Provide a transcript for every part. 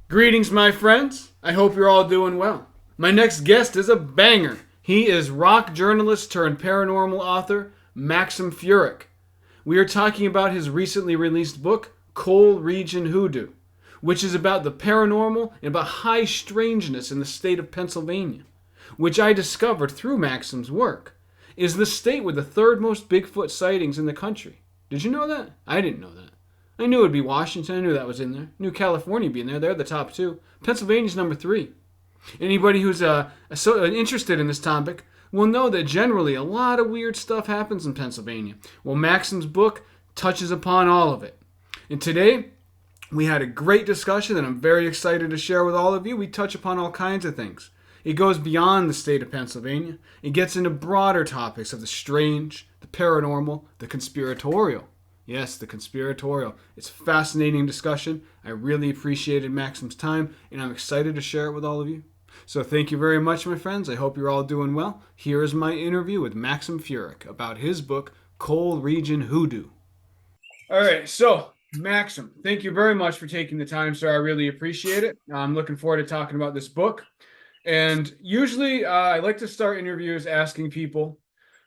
Greetings, my friends. I hope you're all doing well. My next guest is a banger. He is rock journalist turned paranormal author, Maxim Furek. We are talking about his recently released book, Region Hoodoo, which is about the paranormal and about high strangeness in the state of Pennsylvania, which I discovered through Maxim's work, is the state with the third most Bigfoot sightings in the country. Did you know that? I didn't know that. I knew it would be Washington. I knew that was in there. I knew California would be in there. They're the top two. Pennsylvania's number three. Anybody who's interested in this topic will know that generally a lot of weird stuff happens in Pennsylvania. Well, Maxim's book touches upon all of it. And today, we had a great discussion that I'm very excited to share with all of you. We touch upon all kinds of things. It goes beyond the state of Pennsylvania. It gets into broader topics of the strange, the paranormal, the conspiratorial. Yes, the conspiratorial. It's a fascinating discussion. I really appreciated Maxim's time, and I'm excited to share it with all of you. So thank you very much, my friends. I hope you're all doing well. Here is my interview with Maxim Furek about his book, Region Hoodoo. All right, so Maxim, thank you very much for taking the time, sir. I really appreciate it. I'm looking forward to talking about this book. And usually I like to start interviews asking people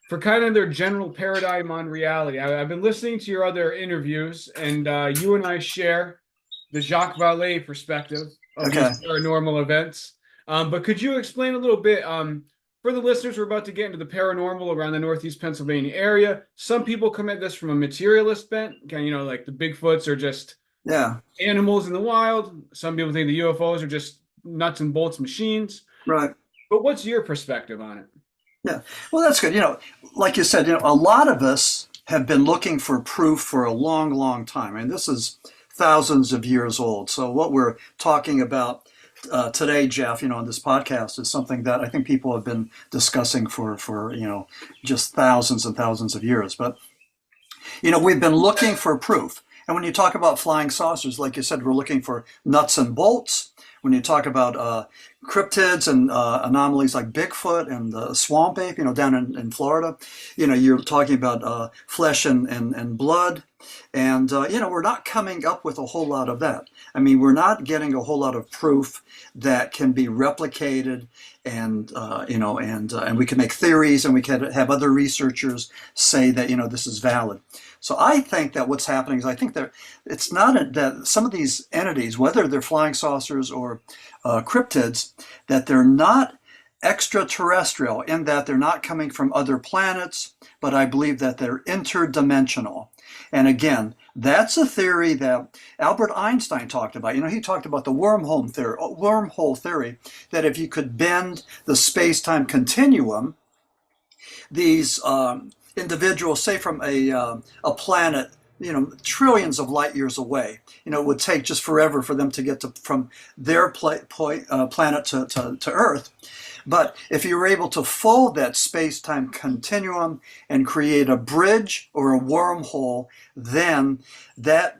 for kind of their general paradigm on reality. I've been listening to your other interviews, and you and I share the Jacques Vallée perspective of these paranormal events. But could you explain a little bit, for the listeners, we're about to get into the paranormal around the Northeast Pennsylvania area. Some people come at this from a materialist bent, like the Bigfoots are just animals in the wild. Some people think the UFOs are just nuts and bolts machines. Right. But what's your perspective on it? Yeah. Well, that's good. Like you said, a lot of us have been looking for proof for a long, long time. I mean, this is thousands of years old. So what we're talking about today, Jeff, on this podcast is something that I think people have been discussing for just thousands and thousands of years. But, we've been looking for proof. And when you talk about flying saucers, like you said, we're looking for nuts and bolts. When you talk about cryptids and anomalies like Bigfoot and the swamp ape, down in Florida, you're talking about flesh and blood. And, we're not coming up with a whole lot of that. I mean, we're not getting a whole lot of proof that can be replicated and we can make theories and we can have other researchers say that, this is valid. So I think that what's happening is I think that it's not that some of these entities, whether they're flying saucers or cryptids, that they're not extraterrestrial in that they're not coming from other planets, but I believe that they're interdimensional. And again, that's a theory that Albert Einstein talked about. He talked about the wormhole theory, that if you could bend the space-time continuum, these individuals, say from a planet, trillions of light years away, it would take just forever for them to get from their planet to Earth. But if you were able to fold that space-time continuum and create a bridge or a wormhole, then that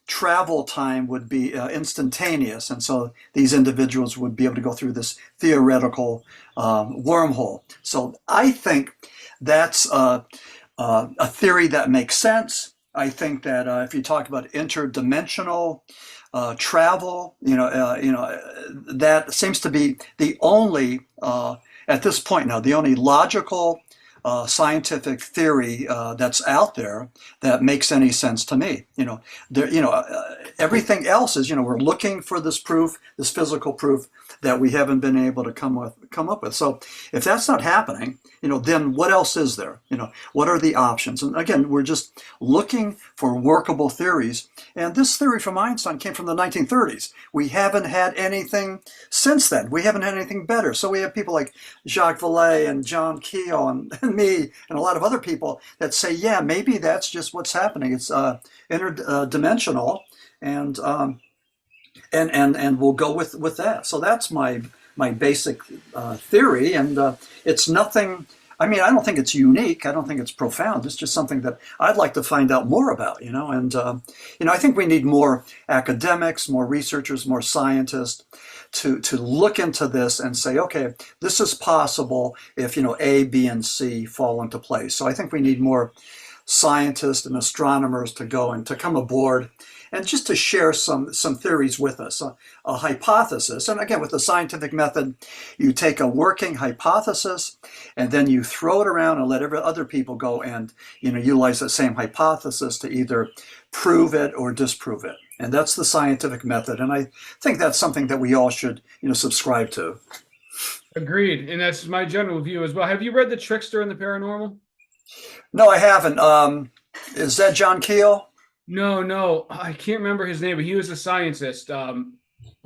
travel time would be instantaneous. And so these individuals would be able to go through this theoretical wormhole. So I think that's a theory that makes sense. I think that if you talk about interdimensional travel, that seems to be the only, at this point now, the only logical scientific theory that's out there that makes any sense to me. Everything else is, we're looking for this proof, this physical proof that we haven't been able to come up with. So if that's not happening, then what else is there? What are the options? And again, we're just looking for workable theories. And this theory from Einstein came from the 1930s. We haven't had anything since then. We haven't had anything better. So we have people like Jacques Vallée and John Keel and me and a lot of other people that say, yeah, maybe that's just what's happening. It's interdimensional, and we'll go with that. So that's my basic theory, and it's nothing. I mean, I don't think it's unique. I don't think it's profound. It's just something that I'd like to find out more about, And, I think we need more academics, more researchers, more scientists to look into this and say, okay, this is possible if, A, B, and C fall into place. So I think we need more scientists and astronomers to go and to come aboard and just to share some theories with us, a hypothesis. And again, with the scientific method, you take a working hypothesis and then you throw it around and let other people go and utilize that same hypothesis to either prove it or disprove it. And that's the scientific method. And I think that's something that we all should subscribe to. Agreed, and that's my general view as well. Have you read The Trickster and the Paranormal? No, I haven't. Is that John Keel? No, no, I can't remember his name, but he was a scientist, like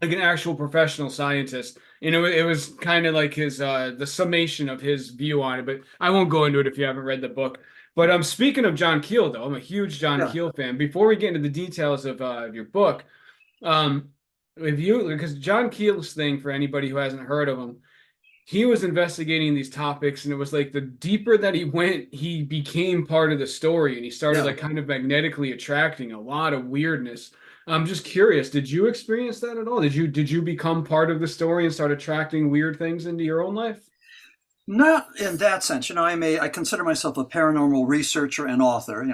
an actual professional scientist. It was kind of like his the summation of his view on it. But I won't go into it if you haven't read the book. But speaking of John Keel, though, I'm a huge John Keel fan. Before we get into the details of your book, because John Keel's thing, for anybody who hasn't heard of him, he was investigating these topics, and it was like the deeper that he went, he became part of the story, and he started like kind of magnetically attracting a lot of weirdness. I'm just curious, did you experience that at all? Did you become part of the story and start attracting weird things into your own life? Not in that sense. I consider myself a paranormal researcher and author.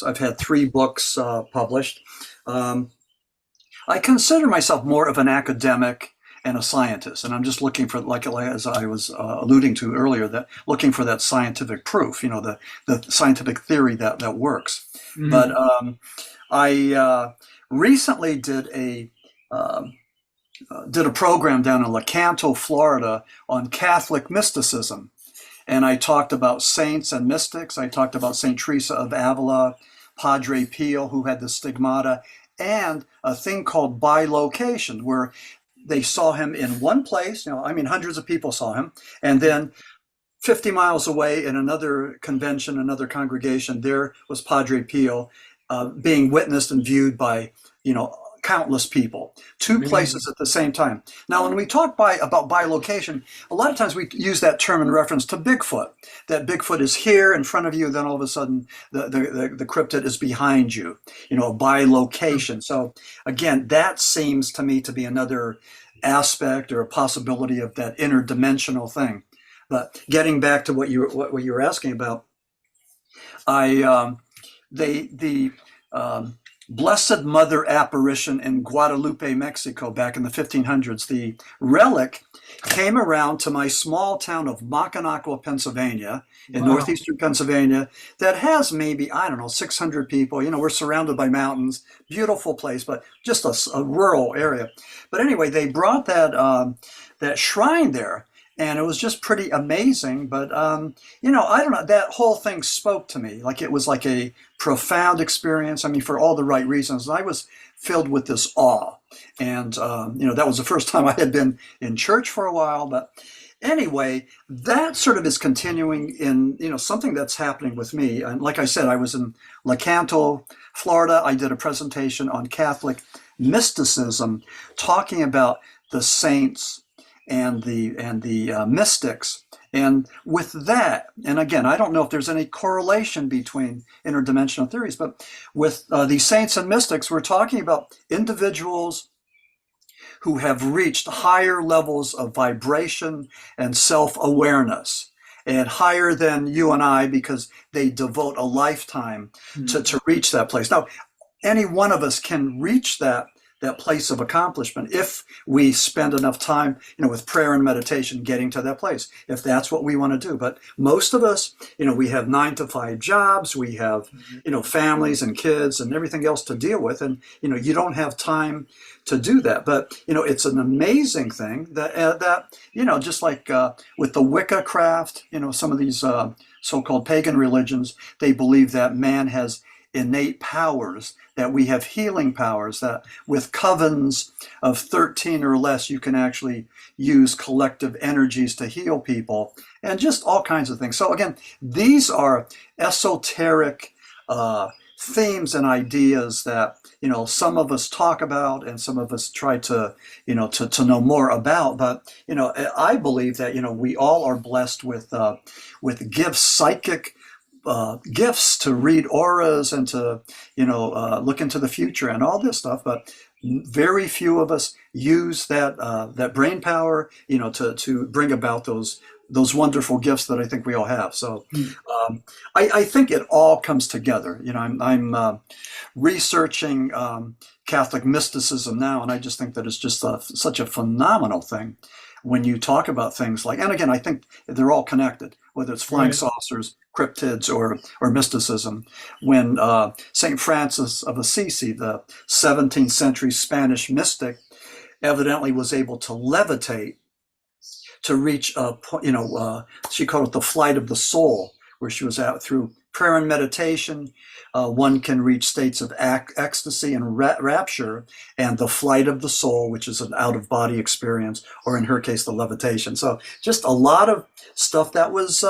I've had 3 books published. I consider myself more of an academic and a scientist, and I'm just looking for, like as I was alluding to earlier, that looking for that scientific proof, the scientific theory that works. Mm-hmm. But I recently did a program down in Lecanto, Florida, on Catholic mysticism, and I talked about saints and mystics. I talked about Saint Teresa of Avila, Padre Pio, who had the stigmata, and a thing called bilocation, where they saw him in one place, hundreds of people saw him, and then 50 miles away in another convention, another congregation, there was Padre Pio being witnessed and viewed by, countless people, 2 places at the same time. Now, when we talk about bilocation, a lot of times we use that term in reference to Bigfoot, that Bigfoot is here in front of you, then all of a sudden the cryptid is behind you, bilocation. So again, that seems to me to be another aspect or a possibility of that interdimensional thing. But getting back to what you were asking about, the Blessed Mother apparition in Guadalupe, Mexico, back in the 1500s. The relic came around to my small town of Mackinac, Pennsylvania, in northeastern Pennsylvania, that has maybe, 600 people. We're surrounded by mountains, beautiful place, but just a rural area. But anyway, they brought that shrine there, and it was just pretty amazing. But, I don't know, that whole thing spoke to me. Like it was like a profound experience. For all the right reasons. I was filled with this awe. And, that was the first time I had been in church for a while. But anyway, that sort of is continuing in, something that's happening with me. And like I said, I was in Lecanto, Florida. I did a presentation on Catholic mysticism, talking about the saints and the mystics. And with that, and again, I don't know if there's any correlation between interdimensional theories, but with these saints and mystics, we're talking about individuals who have reached higher levels of vibration and self-awareness, and higher than you and I, because they devote a lifetime to reach that place. Now, any one of us can reach that place of accomplishment if we spend enough time, with prayer and meditation, getting to that place, if that's what we want to do. But most of us, we have 9-to-5 jobs, we have, families and kids and everything else to deal with. And, you don't have time to do that. But, it's an amazing thing that just like with the Wicca craft, some of these so-called pagan religions, they believe that man has innate powers, that we have healing powers, that with covens of 13 or less, you can actually use collective energies to heal people, and just all kinds of things. So again, these are esoteric themes and ideas that, some of us talk about and some of us try to, to know more about. But, I believe that, we all are blessed with gifts, psychic gifts to read auras and to look into the future and all this stuff. But very few of us use that brain power, to bring about those wonderful gifts that I think we all have. So Hmm. I think it all comes together. I'm researching Catholic mysticism now, and I just think that it's just such a phenomenal thing when you talk about things like, and again, I think they're all connected, whether it's flying Right. saucers, cryptids, or mysticism. When Saint Francis of Assisi, the 17th century Spanish mystic, evidently was able to levitate to reach a point, she called it the flight of the soul, where she was out through prayer and meditation. One can reach states of ecstasy and rapture, and the flight of the soul, which is an out of body experience, or in her case, the levitation. So just a lot of stuff that was,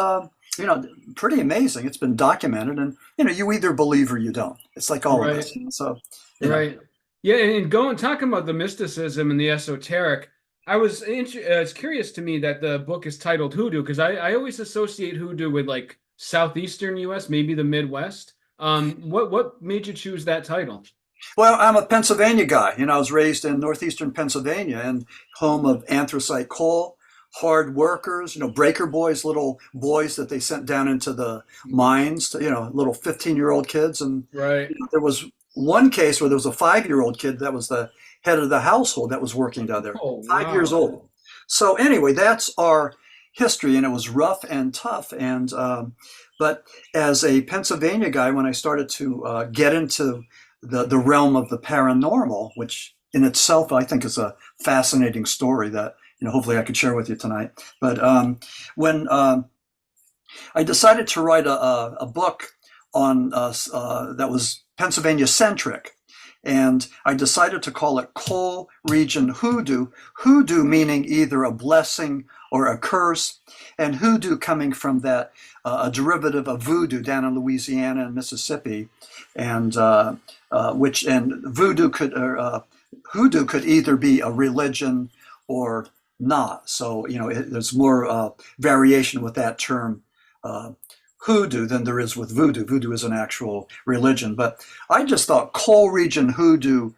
pretty amazing. It's been documented, and you either believe or you don't. It's like all of Right. us. So, Right. Yeah, and going talking about the mysticism and the esoteric, it's curious to me that the book is titled Hoodoo because I always associate hoodoo with like southeastern U.S., maybe the Midwest. What made you choose that title? well, I'm a Pennsylvania guy. I was raised in northeastern Pennsylvania, and home of anthracite coal, hard workers, breaker boys, little boys that they sent down into the mines, little 15-year-old kids. And Right. there was one case where there was a 5-year-old kid that was the head of the household that was working down there, Oh, 5 years wow. old. So anyway, that's our history, and it was rough and tough. And but as a Pennsylvania guy, when I started to get into the realm of the paranormal, which in itself I think is a fascinating story that hopefully I could share with you tonight. But when I decided to write a book on that was Pennsylvania centric. And I decided to call it Coal Region Hoodoo. Hoodoo meaning either a blessing or a curse, and hoodoo coming from that a derivative of voodoo down in Louisiana and Mississippi, and which and hoodoo could either be a religion or not. So there's more variation with that term uh, hoodoo than there is with voodoo. Voodoo is an actual religion, but I just thought coal region hoodoo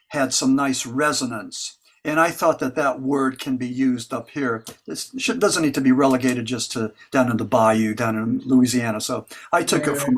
had some nice resonance. And I thought that word can be used up here. Doesn't need to be relegated just to down in the bayou, down in Louisiana. So I took it Right. for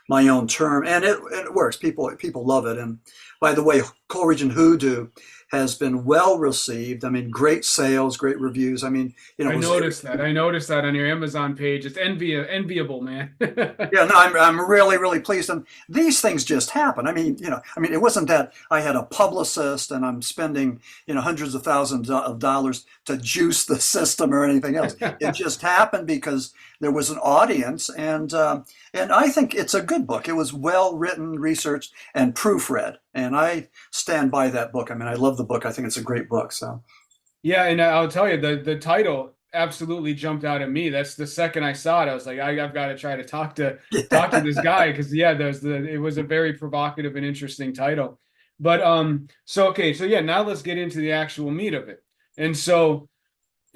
my own term, and it works. People love it. And by the way, coal region hoodoo has been well received. I mean, great sales, great reviews. I mean, it I was. noticed that. I noticed that on your Amazon page. It's enviable, man. Yeah, no, I'm really, really pleased. And these things just happen. I mean, it wasn't that I had a publicist and I'm spending, hundreds of thousands of dollars to juice the system or anything else. It just happened because there was an audience, and I think it's a good book. It was well written, researched, and proofread, and I stand by that book. I mean, I love the book. I think it's a great book. So, Yeah, and I'll tell you, the title absolutely jumped out at me. That's the second I saw it, I was like, I've got to try to talk to this guy because yeah, it was a very provocative and interesting title. But so okay, so yeah, now let's get into the actual meat of it. And so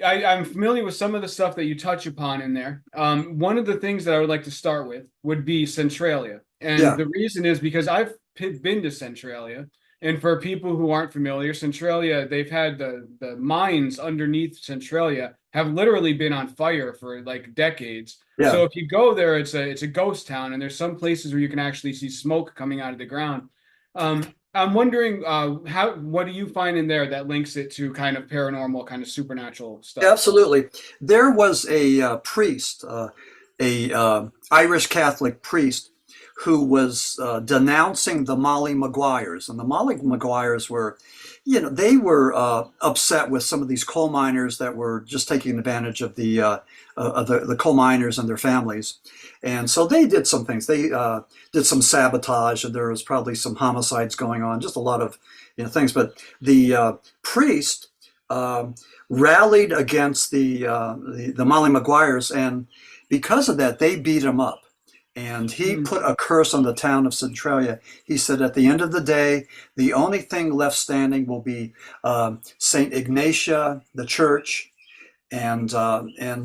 I'm familiar with some of the stuff that you touch upon in there. One of the things that I would like to start with would be Centralia. And yeah, the reason is because I've been to Centralia. And for people who aren't familiar, Centralia, they've had the mines underneath Centralia have literally been on fire for like decades. yeah. So if you go there, it's a ghost town, and there's some places where you can actually see smoke coming out of the ground. I'm wondering what do you find in there that links it to kind of paranormal, kind of supernatural stuff? Absolutely. There was a priest, a Irish Catholic priest, who was denouncing the Molly Maguires, and the Molly Maguires were, they were upset with some of these coal miners that were just taking advantage of the coal miners and their families, and so they did some things. They did some sabotage, and there was probably some homicides going on, just a lot of things. But the priest. Rallied against the Molly Maguires, and because of that, they beat him up. And he Hmm. put a curse on the town of Centralia. He said, at the end of the day, the only thing left standing will be Saint Ignatia, the church. And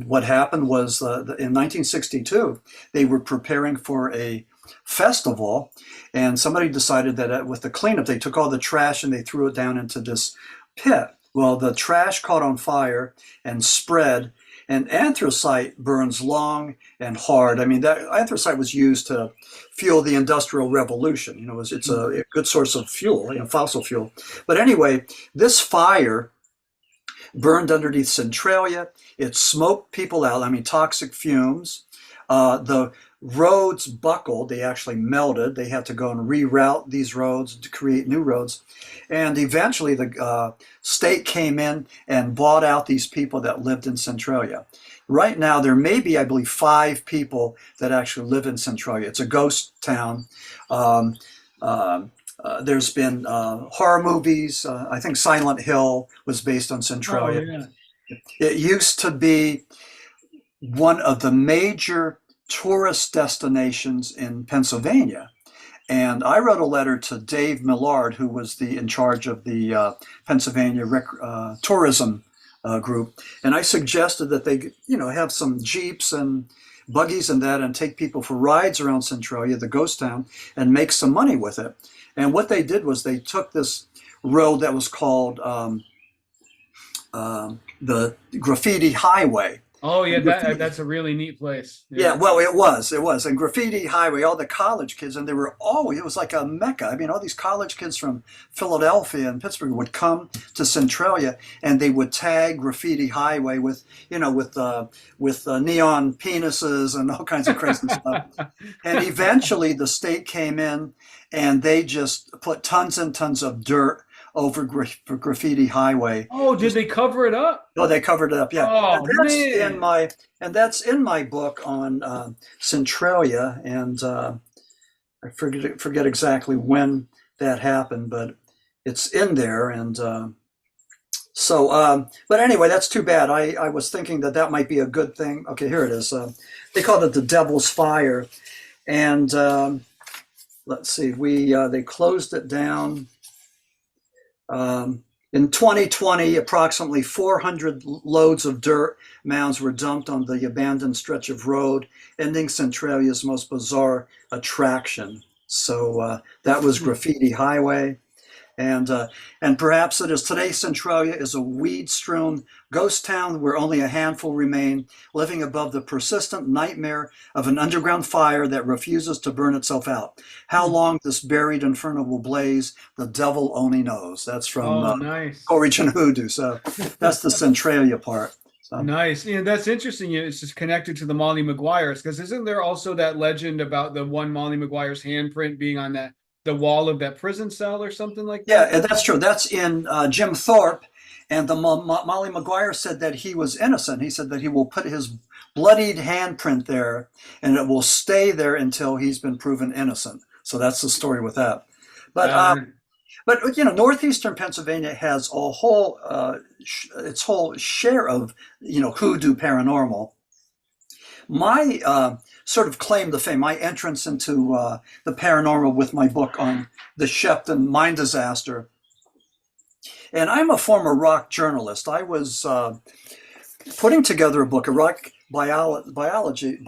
what happened was in 1962, they were preparing for a festival, and somebody decided that with the cleanup, they took all the trash and they threw it down into this pit. Well, the trash caught on fire and spread, and anthracite burns long and hard. I mean, that anthracite was used to fuel the Industrial Revolution. It's a good source of fuel, fossil fuel. But anyway, this fire burned underneath Centralia. It smoked people out. I mean, toxic fumes. The roads buckled. They actually melted. They had to go and reroute these roads to create new roads. And eventually the state came in and bought out these people that lived in Centralia. Right now, there may be, I believe, 5 people that actually live in Centralia. It's a ghost town. There's been horror movies. I think Silent Hill was based on Centralia. Oh, yeah. It used to be one of the major tourist destinations in Pennsylvania. And I wrote a letter to Dave Millard, who was in charge of the Pennsylvania tourism group. And I suggested that they, have some Jeeps and buggies and that, and take people for rides around Centralia, the ghost town, and make some money with it. And what they did was they took this road that was called the Graffiti Highway. Oh, yeah, that's a really neat place. Yeah, well, it was. And Graffiti Highway, all the college kids, and it was like a mecca. I mean, all these college kids from Philadelphia and Pittsburgh would come to Centralia, and they would tag Graffiti Highway with neon penises and all kinds of crazy stuff. And eventually the state came in, and they just put tons and tons of dirt over Graffiti Highway. Oh, did they cover it up? Oh, they covered it up. Yeah, oh, that's in my book on Centralia, and I forget exactly when that happened, but it's in there. And but anyway, that's too bad. I was thinking that might be a good thing. Okay, here it is. They called it the Devil's Fire, and let's see, they closed it down. In 2020, approximately 400 loads of dirt mounds were dumped on the abandoned stretch of road, ending Centralia's most bizarre attraction. So that was Graffiti Highway. And perhaps it is today. Centralia is a weed-strewn ghost town where only a handful remain, living above the persistent nightmare of an underground fire that refuses to burn itself out. How long this buried inferno will blaze, the devil only knows. That's from nice. Region Hoodoo. So that's the Centralia part. So. Nice. That's interesting. It's just connected to the Molly Maguires, because isn't there also that legend about the one Molly Maguire's handprint being on the wall of that prison cell or something like that? Yeah, that's true. That's in Jim Thorpe. And the Molly Maguire said that he was innocent. He said that he will put his bloodied handprint there, and it will stay there until he's been proven innocent. So that's the story with that. But northeastern Pennsylvania has a whole its whole share of hoodoo paranormal. My sort of claim to fame, my entrance into the paranormal with my book on the Shepton mine disaster. And I'm a former rock journalist. I was putting together a book, a rock biography,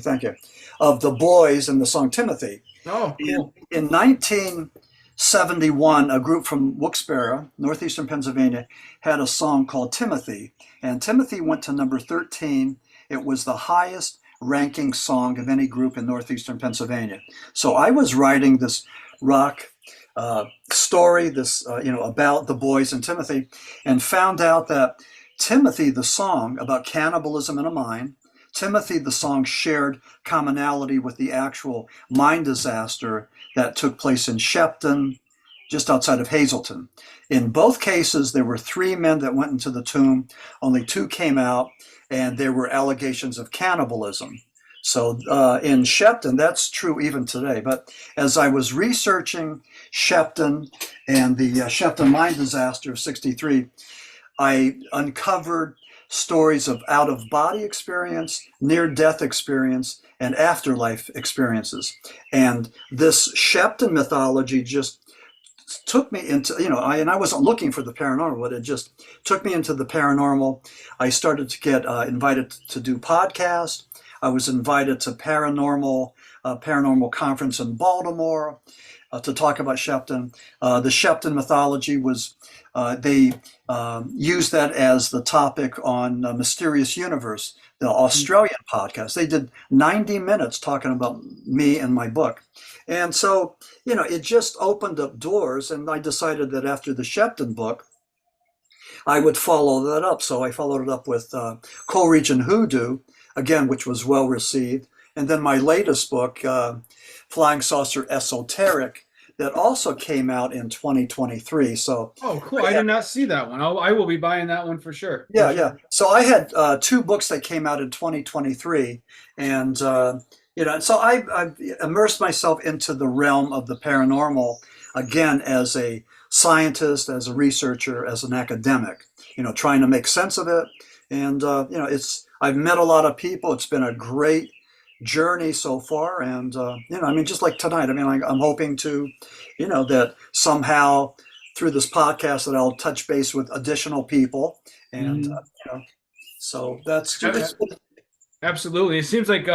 thank you, of the Boys and the song Timothy. Oh, cool. In 1971, a group from Wilkes-Barre, northeastern Pennsylvania, had a song called Timothy. And Timothy went to number 13. It was the highest ranking song of any group in northeastern Pennsylvania. So I was writing this rock story, about the Boys and Timothy, and found out that Timothy, the song about cannibalism in a mine, Timothy, the song, shared commonality with the actual mine disaster that took place in Shepton, just outside of Hazleton. In both cases, there were 3 men that went into the tomb. Only 2 came out, and there were allegations of cannibalism. So in Shepton, that's true even today. But as I was researching Shepton and the Shepton mine disaster of '63, I uncovered stories of out-of-body experience, near-death experience, and afterlife experiences. And this Shepton mythology just took me into, I wasn't looking for the paranormal, but it just took me into the paranormal. I started to get invited to do podcasts. I was invited to paranormal conference in Baltimore to talk about Shepton. The Shepton mythology was, they used that as the topic on Mysterious Universe, the Australian podcast. They did 90 minutes talking about me and my book. And so, it just opened up doors. And I decided that after the Shepton book, I would follow that up. So I followed it up with Region Hoodoo, again, which was well received. And then my latest book, Flying Saucer Esoteric, that also came out in 2023. So, oh, cool! I did not see that one. I will be buying that one for sure. Yeah, yeah. So I had two books that came out in 2023, and so I've immersed myself into the realm of the paranormal again as a scientist, as a researcher, as an academic. Trying to make sense of it, and I've met a lot of people. It's been a great journey so far, and just like tonight, I'm hoping to, that somehow through this podcast that I'll touch base with additional people, and so that's Absolutely. It seems like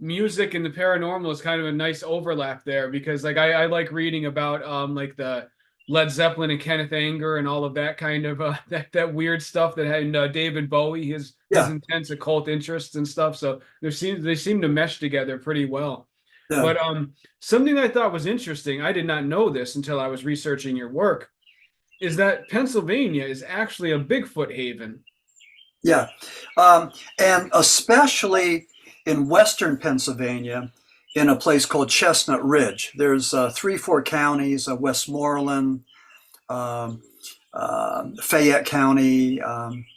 music and the paranormal is kind of a nice overlap there, because like I like reading about like the Led Zeppelin and Kenneth Anger and all of that kind of that weird stuff that had David Bowie, his intense occult interests and stuff. So they seem to mesh together pretty well. Yeah. But something I thought was interesting, I did not know this until I was researching your work, is that Pennsylvania is actually a Bigfoot haven. Yeah, and especially in western Pennsylvania, in a place called Chestnut Ridge. There's 3-4 counties, Westmoreland, Fayette County,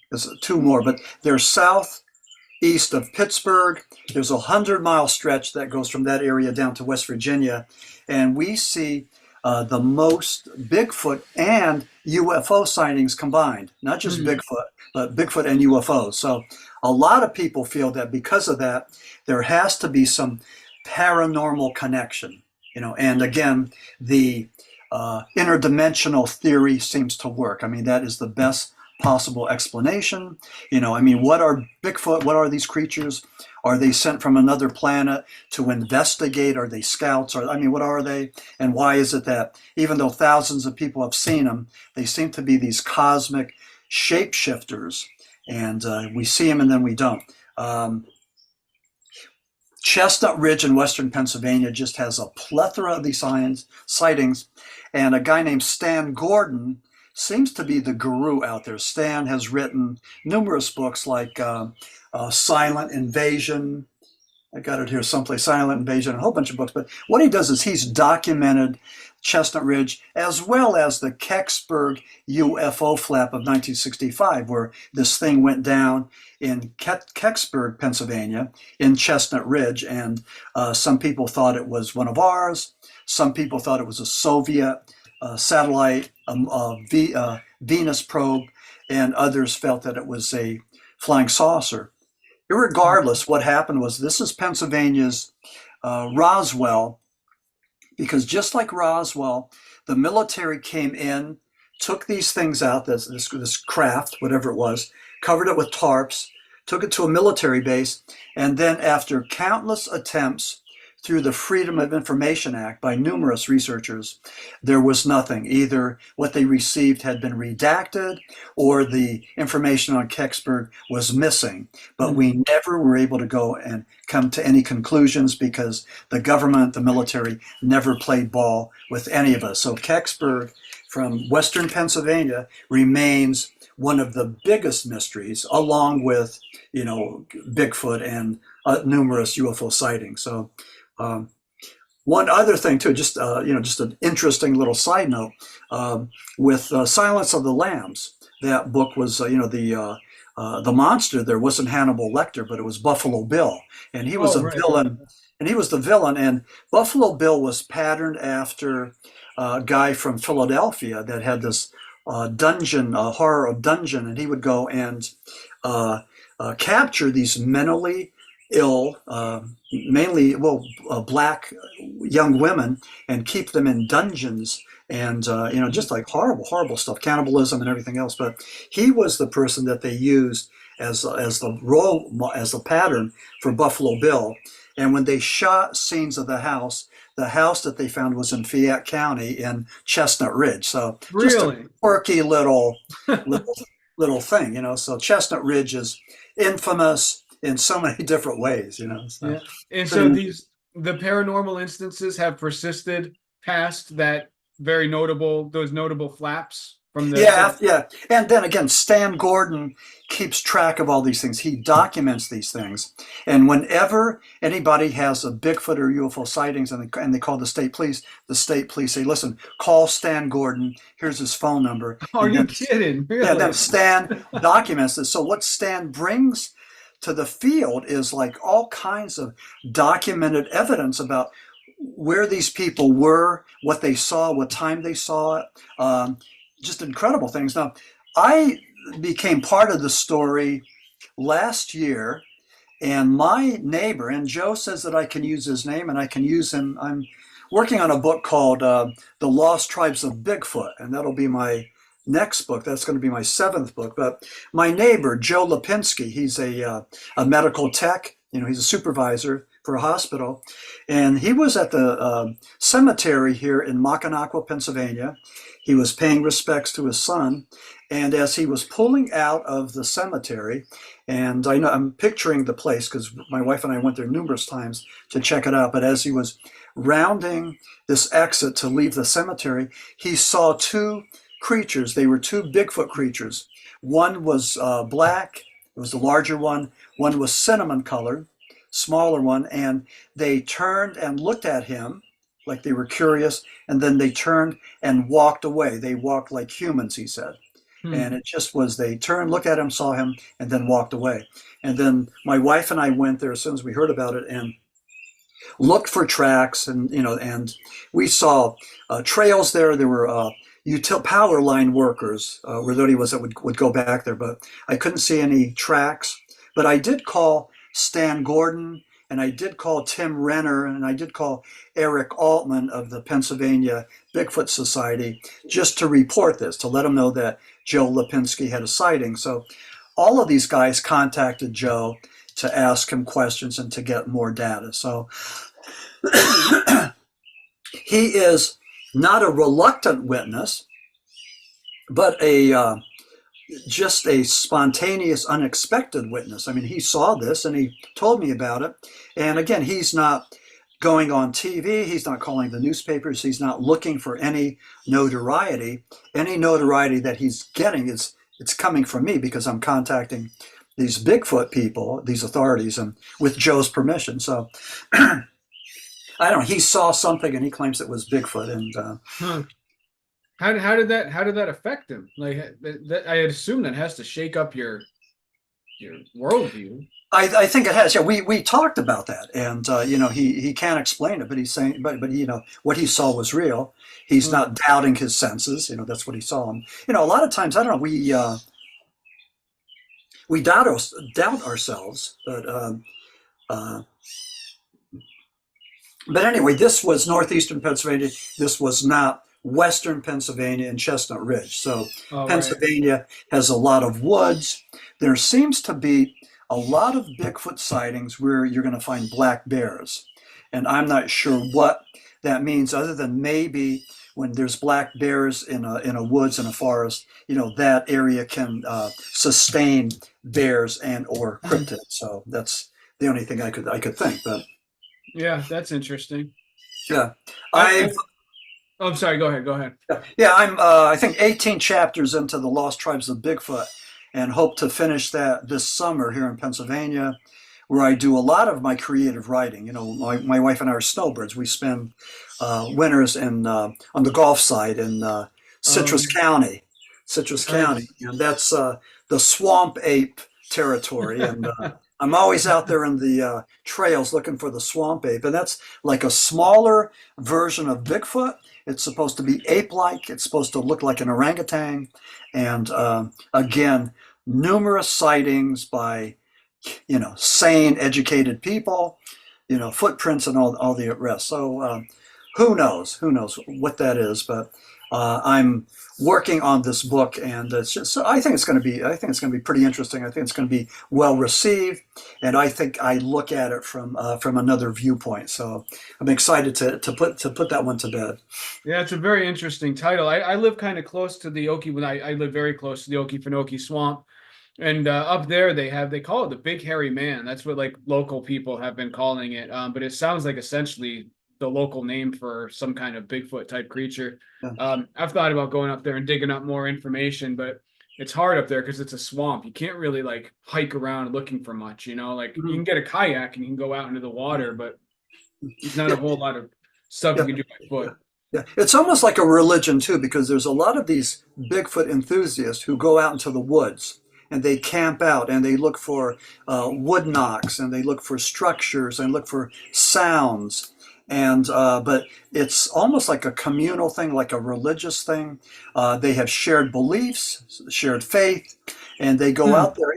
there's 2 more, but they're southeast of Pittsburgh. There's a 100-mile stretch that goes from that area down to West Virginia, and we see the most Bigfoot and UFO sightings combined, not just Bigfoot, but Bigfoot and UFOs. So a lot of people feel that because of that, there has to be some paranormal connection, and again, the interdimensional theory seems to work. That is the best possible explanation. What are Bigfoot? What are these creatures? Are they sent from another planet to investigate? Are they scouts? Or what are they? And why is it that even though thousands of people have seen them, they seem to be these cosmic shapeshifters, and we see them and then we don't. Chestnut Ridge in western Pennsylvania just has a plethora of these sightings, and a guy named Stan Gordon seems to be the guru out there. Stan has written numerous books like Silent Invasion. I got it here someplace, Silent Invasion, a whole bunch of books. But what he does is he's documented Chestnut Ridge as well as the Kecksburg UFO flap of 1965, where this thing went down in Kecksburg, Pennsylvania, in Chestnut Ridge. And some people thought it was one of ours. Some people thought it was a Soviet satellite, Venus probe, and others felt that it was a flying saucer. Irregardless, what happened was, this is Pennsylvania's Roswell, because just like Roswell, the military came in, took these things out, this craft, whatever it was, covered it with tarps, took it to a military base, and then after countless attempts through the Freedom of Information Act by numerous researchers, there was nothing. Either what they received had been redacted or the information on Kecksburg was missing. But we never were able to go and come to any conclusions because the government, the military, never played ball with any of us. So Kecksburg from western Pennsylvania remains one of the biggest mysteries, along with, Bigfoot and numerous UFO sightings. So one other thing too, just an interesting little side note, with Silence of the Lambs. That book was, the monster there wasn't Hannibal Lecter, but it was Buffalo Bill, and he was villain. And he was the villain. And Buffalo Bill was patterned after a guy from Philadelphia that had this dungeon, horror of dungeon, and he would go and capture these mentally ill, mainly black young women, and keep them in dungeons, and just like horrible stuff, cannibalism and everything else. But he was the person that they used as the pattern for Buffalo Bill. And when they shot scenes of the house that they found was in Fayette County in Chestnut Ridge. So just a Really? quirky little, little thing, you know. So Chestnut Ridge is infamous in so many different ways, you know. So Yeah. And so pretty. the paranormal instances have persisted past that very notable, those notable flaps from Yeah, yeah. And then again, Stan Gordon keeps track of all these things. He documents these things. And whenever anybody has a Bigfoot or UFO sightings and they call the state police say, listen, call Stan Gordon. Here's his phone number. Are And you then, kidding? yeah, then Really? Stan documents this. So what Stan brings to the field is like all kinds of documented evidence about where these people were, what they saw, what time they saw it. Just incredible things. Now, I became part of the story last year, and my neighbor, and Joe says that I can use his name and I can use him. I'm working on a book called The Lost Tribes of Bigfoot, and that'll be my next book. That's going to be my seventh book. But my neighbor, Joe Lipinski, he's a medical tech. You know, he's a supervisor for a hospital. And he was at the cemetery here in Mackinac, Pennsylvania. He was paying respects to his son. And as he was pulling out of the cemetery, and I know I'm picturing the place because my wife and I went there numerous times to check it out. But as he was rounding this exit to leave the cemetery, he saw two creatures. They were two Bigfoot creatures. One was black, it was the larger one. One was cinnamon colored, smaller one. And they turned and looked at him like they were curious. And then they turned and walked away. They walked like humans, he said. Hmm. And it just was, they turned, looked at him, saw him, and then walked away. And then my wife and I went there as soon as we heard about it and looked for tracks, and and we saw trails there. There were power line workers were the only ones that would go back there, but I couldn't see any tracks. But I did call Stan Gordon, and I did call Tim Renner, and I did call Eric Altman of the Pennsylvania Bigfoot Society just to report this, to let them know that Joe Lipinski had a sighting. So all of these guys contacted Joe to ask him questions and to get more data. So he is not a reluctant witness, but just a spontaneous, unexpected witness. I mean, he saw this and he told me about it. And again, he's not going on TV. He's not calling the newspapers. He's not looking for any notoriety. Any notoriety that he's getting it's coming from me because I'm contacting these Bigfoot people, these authorities, and with Joe's permission. So I don't know. He saw something and he claims it was Bigfoot. And Huh. How did that affect him? Like I assume that has to shake up your worldview. I think it has. Yeah, we talked about that, and he can't explain it, but he's saying, but what he saw was real. He's not doubting his senses. That's what he saw. And a lot of times, I don't know, we doubt ourselves, but anyway, this was northeastern Pennsylvania. This was not western Pennsylvania and Chestnut Ridge. So Oh, right. Pennsylvania has a lot of woods. There seems to be a lot of Bigfoot sightings where you're going to find black bears. And I'm not sure what that means other than maybe when there's black bears in a woods, in a forest, that area can sustain bears and or cryptids. So that's the only thing I could think. But Yeah, that's interesting. yeah, I, I've oh, I'm sorry. Go ahead. Go ahead. yeah, I'm I think 18 chapters into the Lost Tribes of Bigfoot, and hope to finish that this summer here in Pennsylvania, where I do a lot of my creative writing. My wife and I are snowbirds. We spend winters on the Gulf side in Citrus County, Nice. and that's the swamp ape territory. And I'm always out there in the trails looking for the swamp ape, and that's like a smaller version of Bigfoot. It's supposed to be ape-like. It's supposed to look like an orangutan, and again, numerous sightings by sane, educated people. Footprints and all the rest. So who knows? Who knows what that is? But I'm working on this book, and so I think it's going to be. I think it's going to be pretty interesting. I think it's going to be well received, and I think I look at it from another viewpoint. So I'm excited to put that one to bed. Yeah, it's a very interesting title. I live kind of close to the I live very close to the Okefenokee Swamp. And up there, they call it the Big Hairy Man. That's what like local people have been calling it. But it sounds like essentially the local name for some kind of Bigfoot type creature. Yeah. I've thought about going up there and digging up more information, but it's hard up there because it's a swamp. You can't really like hike around looking for much, you know. Like you can get a kayak and you can go out into the water, but there's not a whole lot of stuff you Yeah. can do by foot. Yeah, it's almost like a religion too, because there's a lot of these Bigfoot enthusiasts who go out into the woods and they camp out and they look for wood knocks and they look for structures and look for sounds. And but it's almost like a communal thing, like a religious thing. They have shared beliefs, shared faith, and they go out there,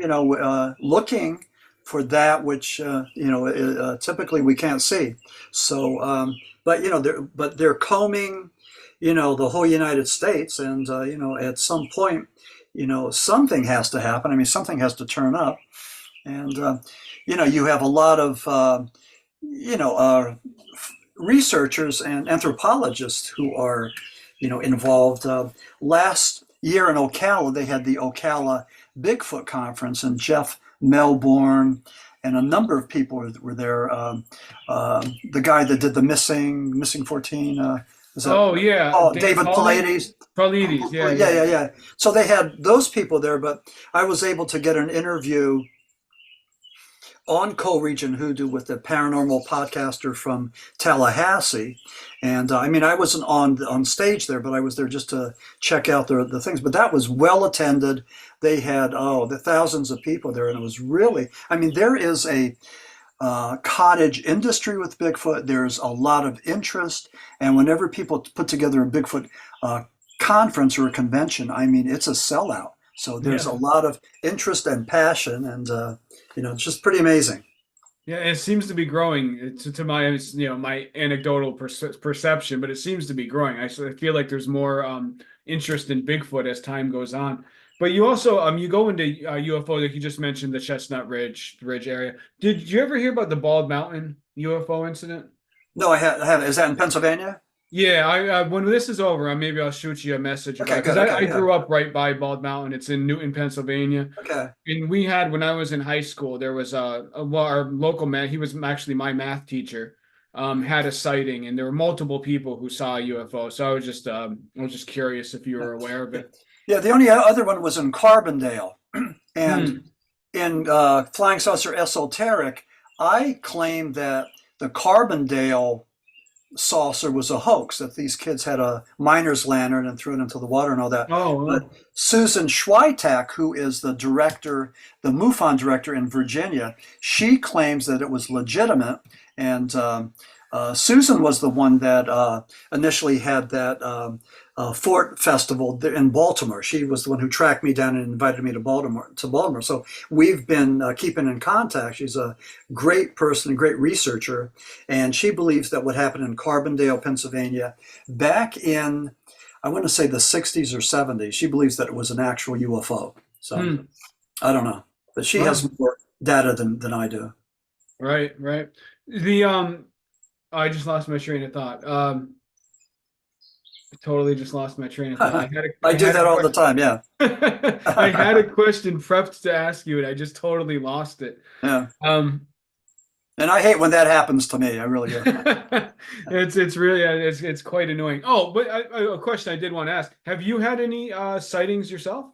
looking for that which typically we can't see. So, they're combing, the whole United States, and at some point, something has to happen. I mean, something has to turn up, and you have a lot of researchers and anthropologists who are involved. Last year in Ocala, they had the Ocala Bigfoot Conference, and Jeff Melbourne and a number of people were there. The guy that did the missing 14. David Paulides. Paulides, Yeah. So they had those people there, but I was able to get an interview on Region Hoodoo with the paranormal podcaster from Tallahassee. And I wasn't on stage there, but I was there just to check out the things. But that was well attended. They had, the thousands of people there. And it was really, there is a cottage industry with Bigfoot. There's a lot of interest. And whenever people put together a Bigfoot conference or a convention, it's a sellout. So there's a lot of interest and passion, and it's just pretty amazing. Yeah, it seems to be growing to my my anecdotal perception, but it seems to be growing. I feel like there's more interest in Bigfoot as time goes on. But you also you go into UFO, like you just mentioned, the Chestnut Ridge area. Did you ever hear about the Bald Mountain UFO incident? No, I haven't. Is that in Pennsylvania? Yeah, I when this is over, maybe I'll shoot you a message. Okay, because I grew up right by Bald Mountain. It's in Newton, Pennsylvania. Okay. And we had, when I was in high school, there was our local man. He was actually my math teacher. Had a sighting, and there were multiple people who saw a UFO. So I was just curious if you were aware of it. Yeah, the only other one was in Carbondale, and in Flying Saucer Esoteric, I claim that the Carbondale saucer was a hoax, that these kids had a miner's lantern and threw it into the water and all that. But Susan Schweitak, who is the MUFON director in Virginia, she claims that it was legitimate. And Susan was the one that initially had that Fort Festival in Baltimore. She was the one who tracked me down and invited me to Baltimore. So we've been keeping in contact. She's a great person, a great researcher, and she believes that what happened in Carbondale, Pennsylvania, back in, I want to say the 60s or 70s, she believes that it was an actual UFO. So I don't know, but she has more data than I do. Right. I just lost my train of thought. I totally just lost my train of thought. I do that all the time, yeah. I had a question prepped to ask you, and I just totally lost it. Yeah. And I hate when that happens to me. I really do. It's really it's quite annoying. Oh, but a question I did want to ask: have you had any sightings yourself?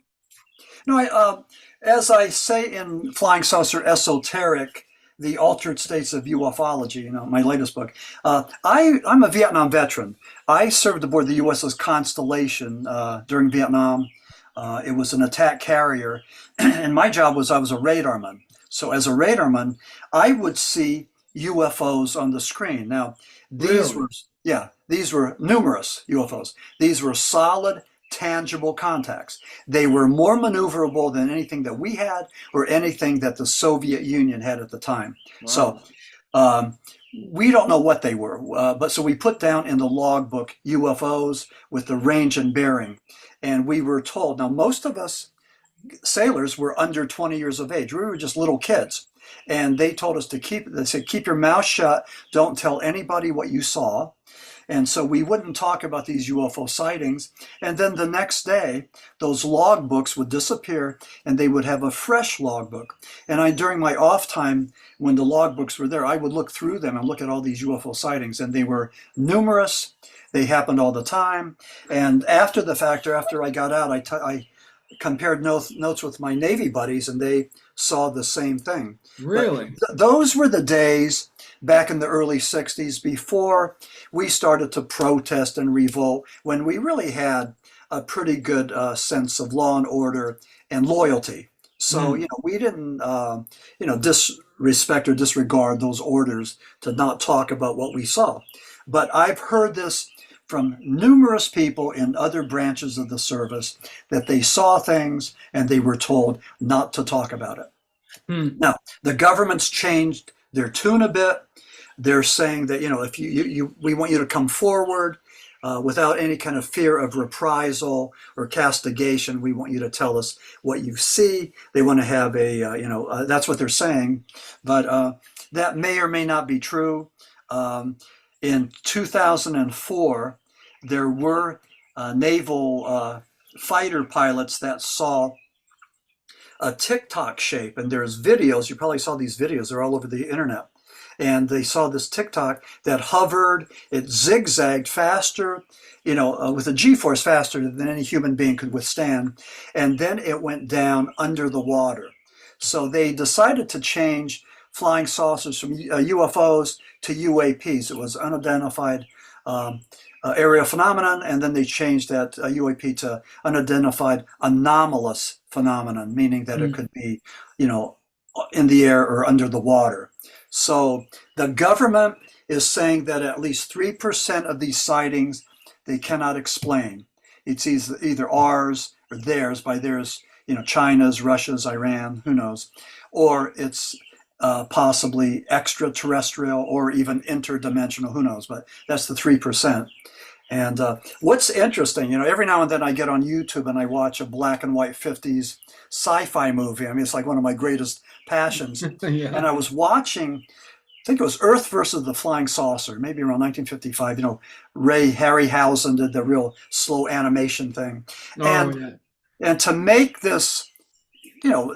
No, as I say in Flying Saucer Esoteric, the Altered States of UFOlogy, my latest book. I'm a Vietnam veteran. I served aboard the USS Constellation during Vietnam. It was an attack carrier, and my job was I was a radarman. So as a radarman, I would see UFOs on the screen. Now, these were numerous UFOs. These were solid, tangible contacts. They were more maneuverable than anything that we had or anything that the Soviet Union had at the time. Wow. So we don't know what they were, but so we put down in the logbook UFOs with the range and bearing. And we were told, now most of us sailors were under 20 years of age. We were just little kids. And they told us they said, keep your mouth shut. Don't tell anybody what you saw. And so we wouldn't talk about these UFO sightings. And then the next day, those logbooks would disappear and they would have a fresh logbook. And during my off time, when the logbooks were there, I would look through them and look at all these UFO sightings. And they were numerous. They happened all the time. And after the fact, or after I got out, I compared notes with my Navy buddies, and they saw the same thing. Really? Those were the days back in the early 60s before we started to protest and revolt, when we really had a pretty good sense of law and order and loyalty. So, we didn't, disrespect or disregard those orders to not talk about what we saw. But I've heard this from numerous people in other branches of the service, that they saw things and they were told not to talk about it. Now, the government's changed their tune a bit. They're saying that, if we want you to come forward without any kind of fear of reprisal or castigation. We want you to tell us what you see. They want to have that's what they're saying. But that may or may not be true. In 2004, there were naval fighter pilots that saw a TikTok shape, and there's videos. You probably saw these videos. They're all over the internet. And they saw this TikTok that hovered. It zigzagged faster, with a G-force faster than any human being could withstand. And then it went down under the water. So they decided to change flying saucers from UFOs to UAPs. It was unidentified aerial phenomenon, and then they changed that UAP to unidentified anomalous phenomenon, meaning that it could be, in the air or under the water. So the government is saying that at least 3% of these sightings they cannot explain. It's either ours or theirs. By theirs, China's, Russia's, Iran, who knows, or it's possibly extraterrestrial or even interdimensional, who knows, but that's the 3%. And what's interesting, every now and then I get on YouTube and I watch a black and white 50s sci-fi movie. I mean, it's like one of my greatest passions. Yeah. And I was watching, I think it was Earth versus the Flying Saucer, maybe around 1955. Ray Harryhausen did the real slow animation thing. And to make this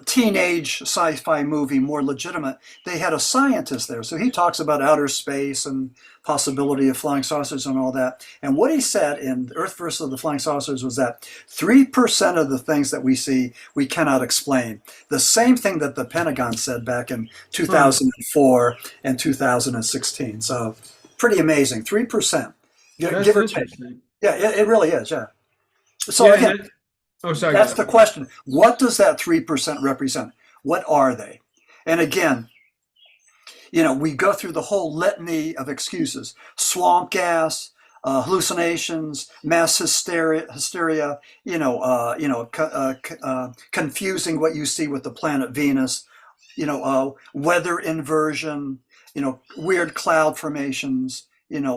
teenage sci-fi movie more legitimate, they had a scientist there. So he talks about outer space and possibility of flying saucers and all that. And what he said in Earth versus the Flying Saucers was that 3% of the things that we see, we cannot explain. The same thing that the Pentagon said back in 2004 and 2016. So pretty amazing, 3%. Give or take. Yeah, it really is, yeah. So again, that's the question. What does that 3% represent? What are they? And again, we go through the whole litany of excuses: swamp gas, hallucinations, mass hysteria, confusing what you see with the planet Venus, weather inversion, weird cloud formations,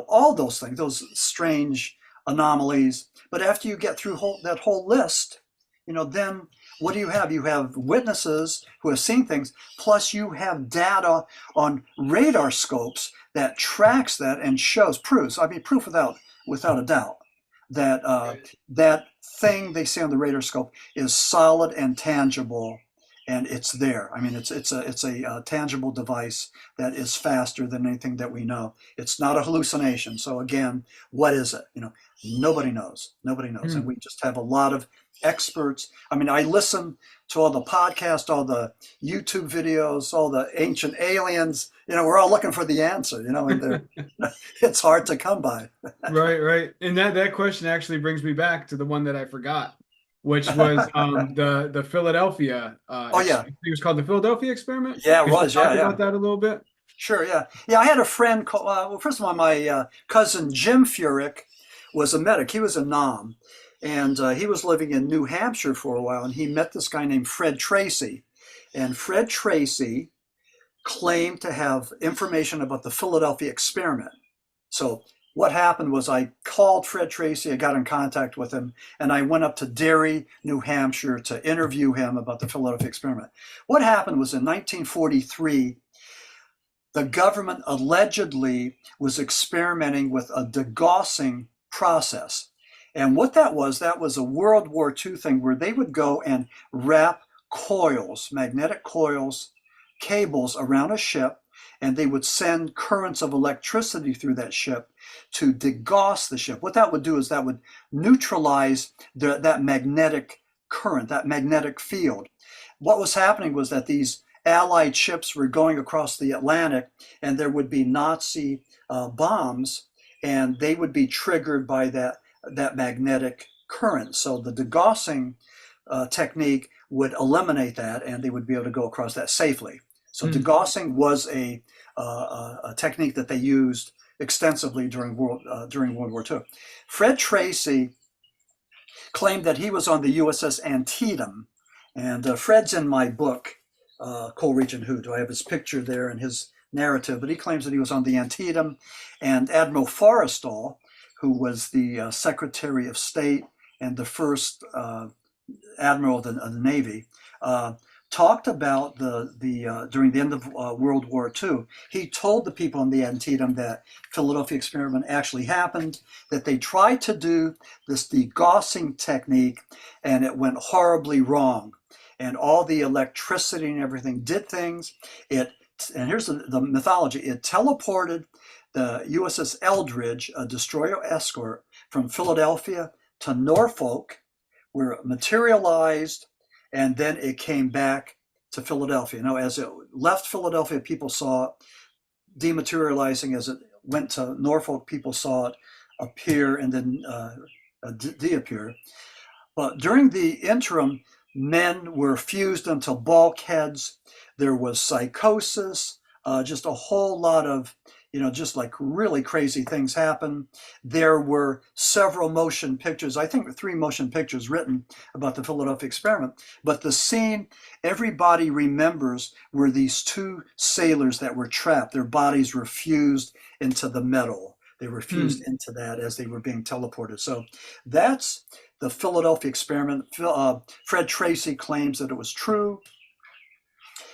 all those things, those strange anomalies. But after you get through that whole list, then what do you have? You have witnesses who have seen things, plus you have data on radar scopes that tracks that and proves without a doubt, that that thing they see on the radar scope is solid and tangible, and it's there. I mean, it's a tangible device that is faster than anything that we know. It's not a hallucination. So again, what is it? Nobody knows. And we just have a lot of experts. I mean, I listen to all the podcasts, all the YouTube videos, all the ancient aliens. We're all looking for the answer, and it's hard to come by. Right. And that question actually brings me back to the one that I forgot, which was the Philadelphia. It was called the Philadelphia experiment. Yeah, it was. Talk about that a little bit. Sure. Yeah. I had a friend called. First of all, my cousin Jim Furek was a medic. He was a nom, and he was living in New Hampshire for a while, and he met this guy named Fred Tracy. And Fred Tracy claimed to have information about the Philadelphia experiment. So what happened was I called Fred Tracy, I got in contact with him, and I went up to Derry, New Hampshire to interview him about the Philadelphia experiment. What happened was in 1943, the government allegedly was experimenting with a degaussing process. And what that was a World War II thing where they would go and wrap coils, magnetic coils, cables around a ship, and they would send currents of electricity through that ship to degauss the ship. What that would do is that would neutralize that magnetic current, that magnetic field. What was happening was that these Allied ships were going across the Atlantic, and there would be Nazi bombs, and they would be triggered by that magnetic current. So the degaussing technique would eliminate that, and they would be able to go across that safely. So degaussing was a technique that they used extensively during World War II. Fred Tracy claimed that he was on the USS Antietam, and Fred's in my book, Region Hoodoo. I have his picture there and his narrative, but he claims that he was on the Antietam, and Admiral Forrestal, who was the Secretary of State and the first Admiral of the Navy, talked about during the end of World War II. He told the people in the Antietam that Philadelphia experiment actually happened, that they tried to do this degaussing technique, and it went horribly wrong. And all the electricity and everything did things. And here's the mythology. It teleported the USS Eldridge, a destroyer escort, from Philadelphia to Norfolk, where it materialized, and then it came back to Philadelphia. Now, as it left Philadelphia, people saw it dematerializing. As it went to Norfolk, people saw it appear and then disappear. But during the interim, men were fused into bulkheads. There was psychosis, just a whole lot of, just like really crazy things happen. There were several motion pictures, I think 3 motion pictures written about the Philadelphia experiment. But the scene everybody remembers were these 2 sailors that were trapped. Their bodies were fused into the metal. They were fused into that as they were being teleported. So that's the Philadelphia experiment. Fred Tracy claims that it was true.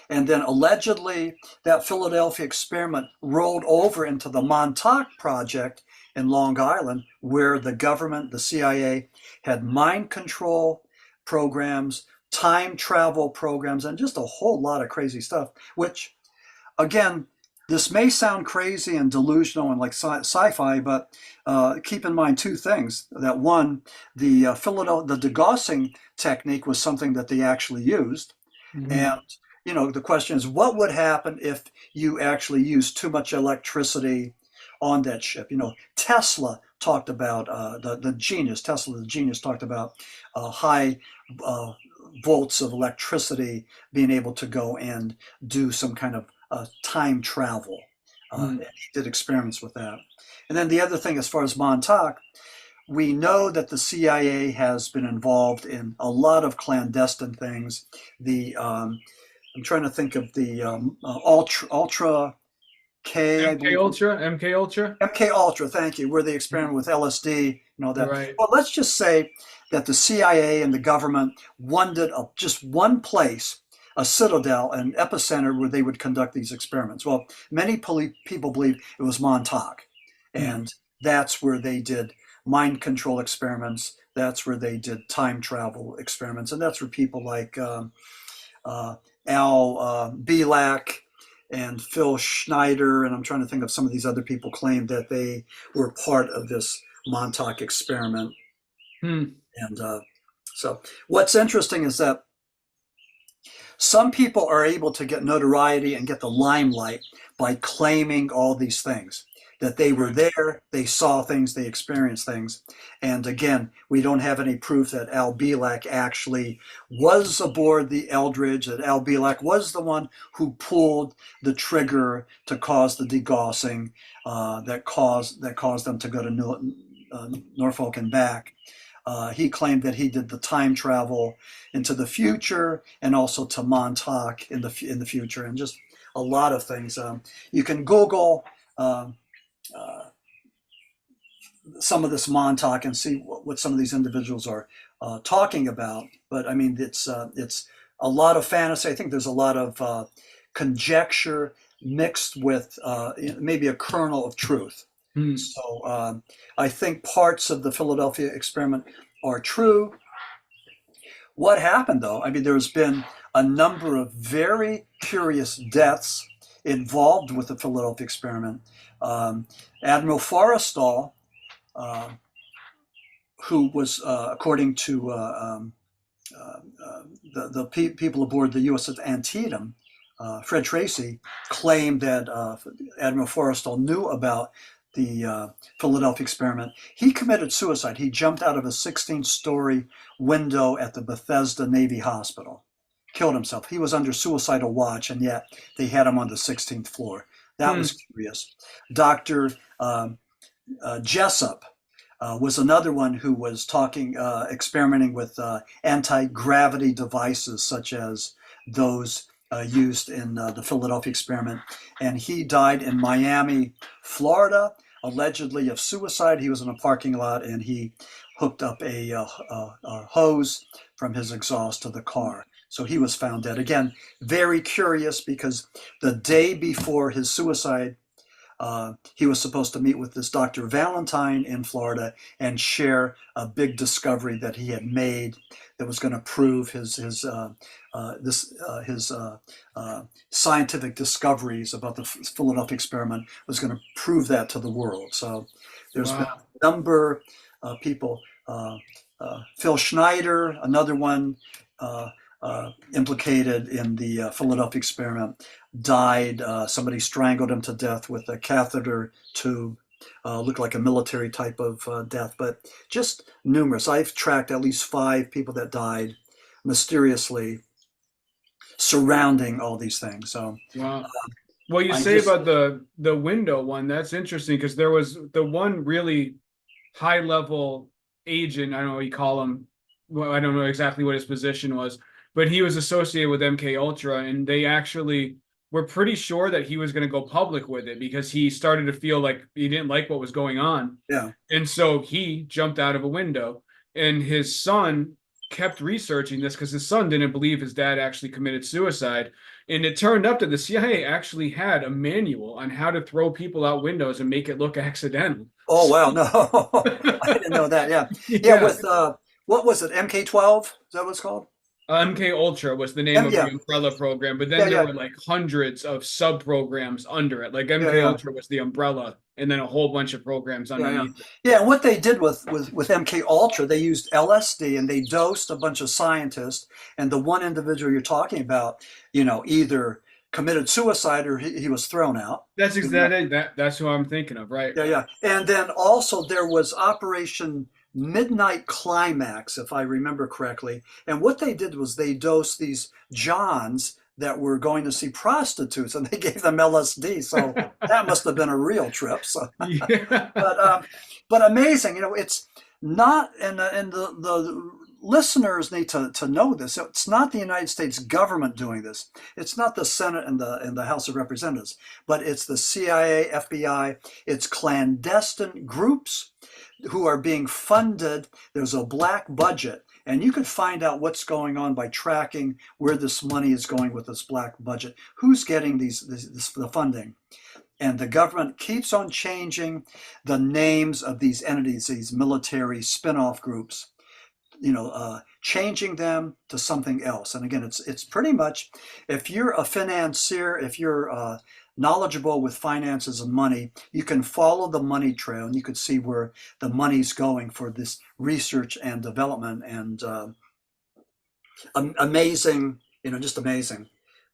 And then allegedly that Philadelphia experiment rolled over into the Montauk Project in Long Island, where the government, the CIA, had mind control programs, time travel programs, and just a whole lot of crazy stuff, which, again, this may sound crazy and delusional and like sci-fi, but keep in mind 2 things. That one, the degaussing technique was something that they actually used. And the question is, what would happen if you actually used too much electricity on that ship? Tesla talked about the genius. Tesla, the genius, talked about high volts of electricity being able to go and do some kind of time travel. And he did experiments with that. And then the other thing, as far as Montauk, we know that the CIA has been involved in a lot of clandestine things. I'm trying to think of the Ultra K, I believe. MK Ultra. MK Ultra, thank you, where they experiment with LSD and all that. Right. Well, let's just say that the CIA and the government wanted just one place, a citadel, an epicenter where they would conduct these experiments. Well, many people believe it was Montauk, and that's where they did mind control experiments. That's where they did time travel experiments, and that's where people like Al Bielak and Phil Schneider, and I'm trying to think of some of these other people, claimed that they were part of this Montauk experiment. And so what's interesting is that some people are able to get notoriety and get the limelight by claiming all these things, that they were there, they saw things, they experienced things. And again, we don't have any proof that Al Bielak actually was aboard the Eldridge, that Al Bielak was the one who pulled the trigger to cause the degaussing that caused them to go to Norfolk and back. He claimed that he did the time travel into the future and also to Montauk in the future, and just a lot of things. You can Google uh, some of this Montauk and see what some of these individuals are talking about. But I mean, it's a lot of fantasy. I think there's a lot of conjecture mixed with maybe a kernel of truth. Hmm. So I think parts of the Philadelphia experiment are true. What happened though? I mean, there's been a number of very curious deaths involved with the Philadelphia experiment. Um, Admiral Forrestal, uh, who was, according to people aboard the USS Antietam, Fred Tracy claimed that Admiral Forrestal knew about the Philadelphia experiment. He committed suicide. He jumped out of a 16-story window at the Bethesda Navy Hospital, killed himself. He was under suicidal watch, and yet they had him on the 16th floor. That Hmm. was curious. Dr. Jessup was another one who was experimenting with anti-gravity devices such as those used in the Philadelphia experiment. And he died in Miami, Florida, allegedly of suicide. He was in a parking lot and he hooked up a hose from his exhaust to the car. So he was found dead. Again, very curious because the day before his suicide, he was supposed to meet with this Dr. Valentine in Florida and share a big discovery that he had made that was going to prove his scientific discoveries about the Philadelphia experiment was going to prove that to the world. So there's been Wow. a number of people. Phil Schneider, another one implicated in the Philadelphia experiment, died. Somebody strangled him to death with a catheter tube. Looked like a military type of death, but just numerous. I've tracked at least 5 people that died mysteriously surrounding all these things. So Wow. Well, you I say just, about the window one, that's interesting because there was the one really high level agent, I don't know what you call him. Well, I don't know exactly what his position was, but he was associated with MK Ultra, and they actually were pretty sure that he was going to go public with it because he started to feel like he didn't like what was going on. yeah. And so he jumped out of a window, and his son kept researching this because his son didn't believe his dad actually committed suicide. And it turned up that the CIA actually had a manual on how to throw people out windows and make it look accidental. Oh wow, no, I didn't know that. Yeah, yeah. Yeah. With what was it? MK12? Is that what it's called? MK Ultra was the name of Yeah, the umbrella program, but then yeah, there yeah, were like hundreds of sub programs under it. Like yeah, MK yeah. Ultra was the umbrella, and then a whole bunch of programs Yeah, yeah, underneath it. yeah. And what they did with MK Ultra, they used LSD and they dosed a bunch of scientists. And the one individual you're talking about, either committed suicide or he was thrown out. That's You know? exactly that's who I'm thinking of, right? Yeah, yeah. And then also there was Operation Midnight Climax, if I remember correctly. And what they did was they dosed these Johns that were going to see prostitutes, and they gave them LSD. So that must have been a real trip. So Yeah. but amazing, it's not, and the listeners need to know this. It's not the United States government doing this. It's not the Senate and the House of Representatives, but it's the CIA, FBI. It's clandestine groups who are being funded. There's a black budget, and you could find out what's going on by tracking where this money is going with this black budget. Who's getting the funding? And the government keeps on changing the names of these entities, these military spin-off groups, changing them to something else. And again, it's pretty much, if you're a financier, if you're knowledgeable with finances and money, you can follow the money trail and you could see where the money's going for this research and development, and amazing, just amazing.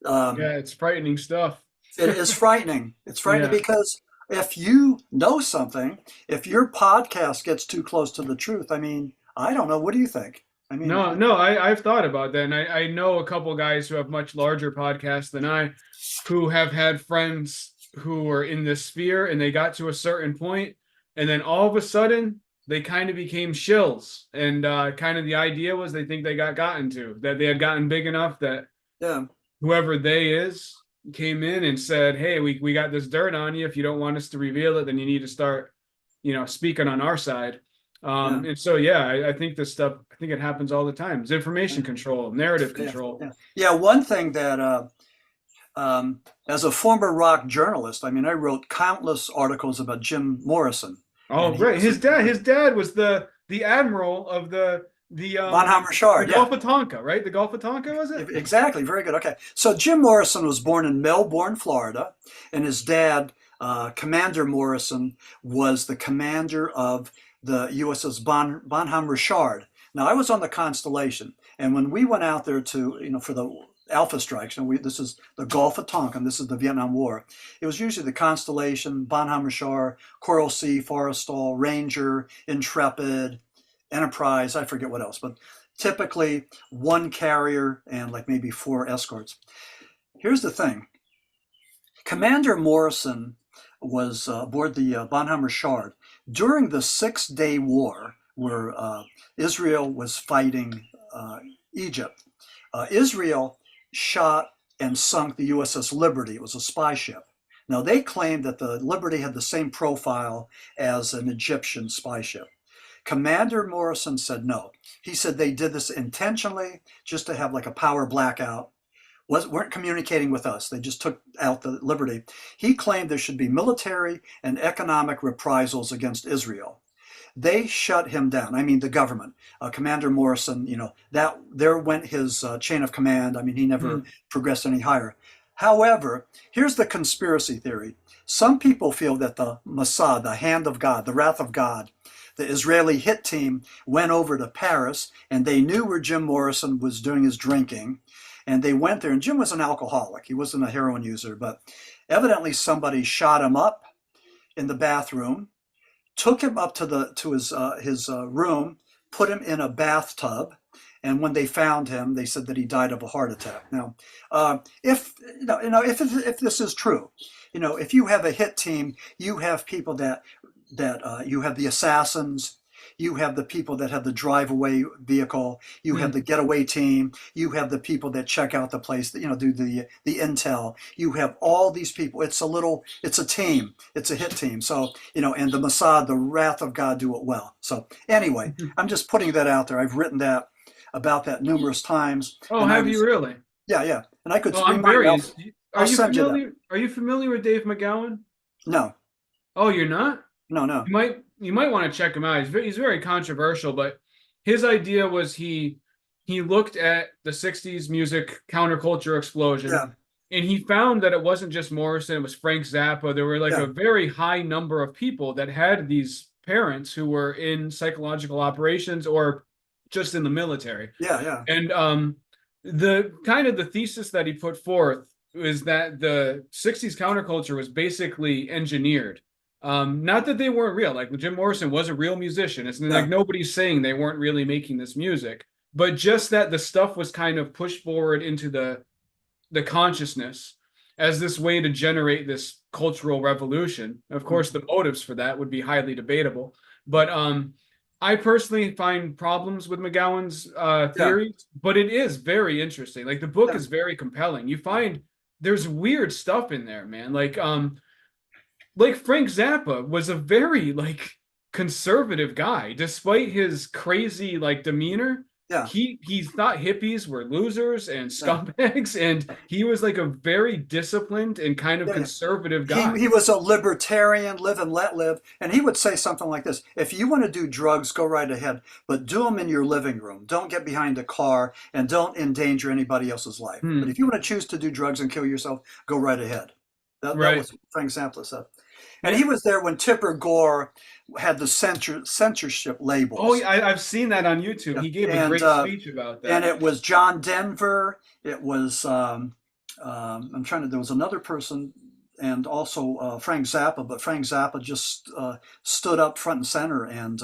Um, Yeah, it's frightening stuff. It is frightening. It's frightening Yeah. because if you know something, if your podcast gets too close to the truth, I mean, I don't know. What do you think? I mean, No, no, I've thought about that. And I know a couple guys who have much larger podcasts than I who have had friends who were in this sphere and they got to a certain point, and then all of a sudden they kind of became shills. And kind of the idea was they think they got gotten to, that they had gotten big enough that yeah, whoever they is came in and said, "Hey, we got this dirt on you. If you don't want us to reveal it, then you need to start, speaking on our side." Yeah. And so, yeah, I think this stuff. I think it happens all the time. It's information Yeah. control, narrative Yeah. control. Yeah. Yeah. One thing that, as a former rock journalist, I mean, I wrote countless articles about Jim Morrison, Oh, and he right. was His dad was the admiral of Von the Hammershard. Yeah. Gulf of Tonkin, right? The Gulf of Tonkin, was it? Exactly. Very good. Okay. So Jim Morrison was born in Melbourne, Florida, and his dad, Commander Morrison, was the commander of the USS Bonhomme Richard. Now, I was on the Constellation, and when we went out there to, for the Alpha strikes, and this is the Gulf of Tonkin, this is the Vietnam War. It was usually the Constellation, Bonhomme Richard, Coral Sea, Forrestal, Ranger, Intrepid, Enterprise, I forget what else, but typically one carrier and like maybe four escorts. Here's the thing. Commander Morrison was aboard the Bonhomme Richard during the 6 Day War where Israel was fighting Egypt. Israel shot and sunk the USS Liberty. It was a spy ship. Now, they claimed that the Liberty had the same profile as an Egyptian spy ship. Commander Morrison said no. He said they did this intentionally just to have like a power blackout. Weren't communicating with us. They just took out the Liberty. He claimed there should be military and economic reprisals against Israel. They shut him down. I mean, the government. Commander Morrison, that there went his chain of command. I mean, he never Hmm. progressed any higher. However, here's the conspiracy theory. Some people feel that the Mossad, the hand of God, the wrath of God, the Israeli hit team went over to Paris and they knew where Jim Morrison was doing his drinking. And they went there, and Jim was an alcoholic. He wasn't a heroin user, but evidently somebody shot him up in the bathroom, took him up to his room, put him in a bathtub, and when they found him, they said that he died of a heart attack. Now, if if this is true, if you have a hit team, you have people that you have the assassins, you have the people that have the drive away vehicle, you have Hmm. the getaway team, you have the people that check out the place, that do the intel. You have all these people. It's a team. It's a hit team. So and the Mossad, the wrath of God, do it well. So anyway, I'm just putting that out there. I've written that about that numerous times, Oh, and I have you was really? yeah, and I could Oh, I'm remind. very. Are I'll you send you that. familiar? Are you familiar with Dave McGowan? No, Oh, you're not? no, no. You might want to check him out. He's very controversial, but his idea was he looked at the '60s music counterculture explosion, Yeah, and he found that it wasn't just Morrison, it was Frank Zappa. There were like yeah, a very high number of people that had these parents who were in psychological operations or just in the military. yeah, yeah, And the kind of the thesis that he put forth is that the '60s counterculture was basically engineered. Not that they weren't real. Like Jim Morrison was a real musician. It's like yeah, nobody's saying they weren't really making this music, but just that the stuff was kind of pushed forward into the consciousness as this way to generate this cultural revolution. Of course, the motives for that would be highly debatable, but I personally find problems with McGowan's yeah, theories, but it is very interesting. Like the book yeah, is very compelling. You find there's weird stuff in there, man. Like Frank Zappa was a very conservative guy, despite his crazy demeanor. yeah, He thought hippies were losers and yeah. scumbags, and he was like a very disciplined and kind of Yeah, yeah. conservative He guy. he was a libertarian, live and let live, and he would say something like this: "If you want to do drugs, go right ahead, but do them in your living room. Don't get behind a car and don't endanger anybody else's life. But Hmm. if you want to choose to do drugs and kill yourself, go right ahead." That Right. was what Frank Zappa said, and Yeah. he was there when Tipper Gore had the censorship Oh, labels. yeah, I've seen that on YouTube. Yeah, He gave a and great speech about and that. it was John Denver. It was I'm trying to. There was another person, and also Frank Zappa. But Frank Zappa just stood up front and center and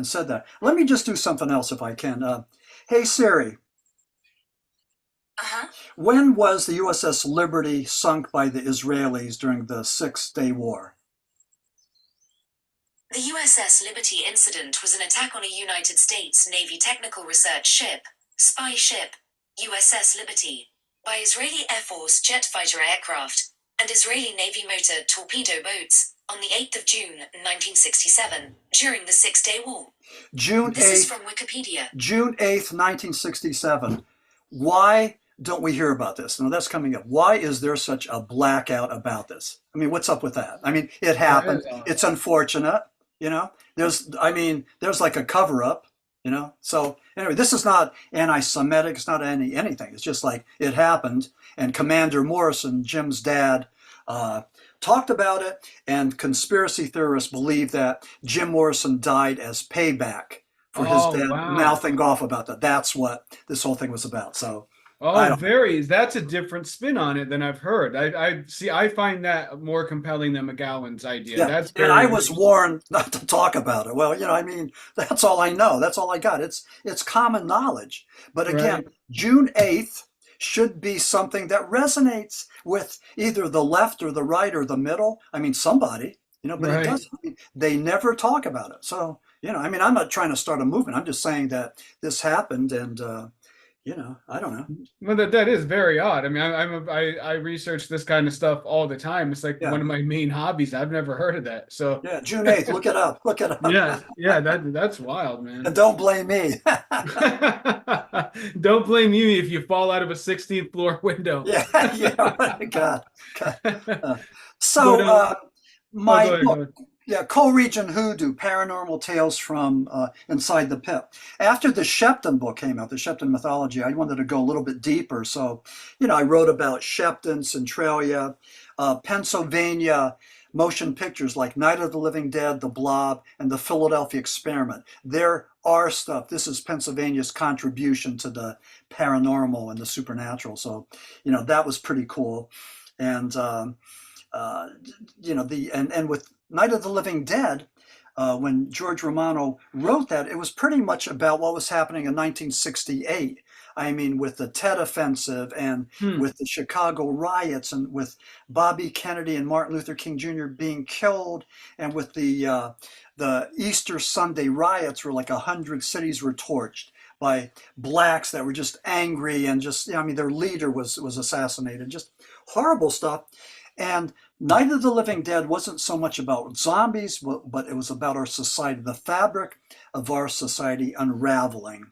said that. Let me just do something else if I can. Hey Siri, Uh-huh. when was the USS Liberty sunk by the Israelis during the 6 Day War? The USS Liberty incident was an attack on a United States Navy technical research ship, spy ship, USS Liberty. by Israeli Air Force jet fighter aircraft and Israeli Navy motor torpedo boats on the 8th of June 1967 during the Six-Day War. June This is 8th, from Wikipedia. June 8th, 1967. Why don't we hear about this? Now that's coming up. Why is there such a blackout about this? I mean, what's up with that? I mean, it That happened. is odd. It's unfortunate, you know. There's like a cover up, you know. So anyway, this is not anti-Semitic. It's not anything. It's just like it happened. And Commander Morrison, Jim's dad, talked about it. And conspiracy theorists believe that Jim Morrison died as payback for his Oh, dad wow. mouthing off about that. That's what this whole thing was about. So I Oh, don't. that's a different spin on it than I've heard. I see, I find that more compelling than McGowan's idea. Yeah, That's and I very, was very, warned not to talk about it. Well, I mean, that's all I know. That's all I got. It's common knowledge. But again, right, June 8th should be something that resonates with either the left or the right or the middle. I mean, somebody, but it right. doesn't. I mean, they never talk about it. So, I mean, I'm not trying to start a movement. I'm just saying that this happened and, I don't know. Well, that is very odd. I mean, I research this kind of stuff all the time. It's like Yeah. one of my main hobbies. I've never heard of that. So, Yeah. June 8th. Look it up. Look it up. yeah, that's wild, And man. don't blame me. Don't blame you if you fall out of a 16th floor window. Yeah, yeah, right. God. Uh, But so oh, my go ahead, go book, ahead. yeah, Region Hoodoo, Paranormal Tales from Inside the Pit. After the Shepton book came out, the Shepton mythology, I wanted to go a little bit deeper. So, I wrote about Shepton, Centralia, Pennsylvania motion pictures like Night of the Living Dead, The Blob, and the Philadelphia Experiment. There are stuff. This is Pennsylvania's contribution to the paranormal and the supernatural. So, that was pretty cool. And uh, and with Night of the Living Dead, when George Romano wrote that, it was pretty much about what was happening in 1968. I mean, with the Tet Offensive and Hmm. with the Chicago riots and with Bobby Kennedy and Martin Luther King Jr. being killed, and with the Easter Sunday riots, where like 100 cities were torched by blacks that were just angry and just, I mean, their leader was assassinated. Just horrible stuff. And Night of the Living Dead wasn't so much about zombies, but it was about our society, the fabric of our society unraveling.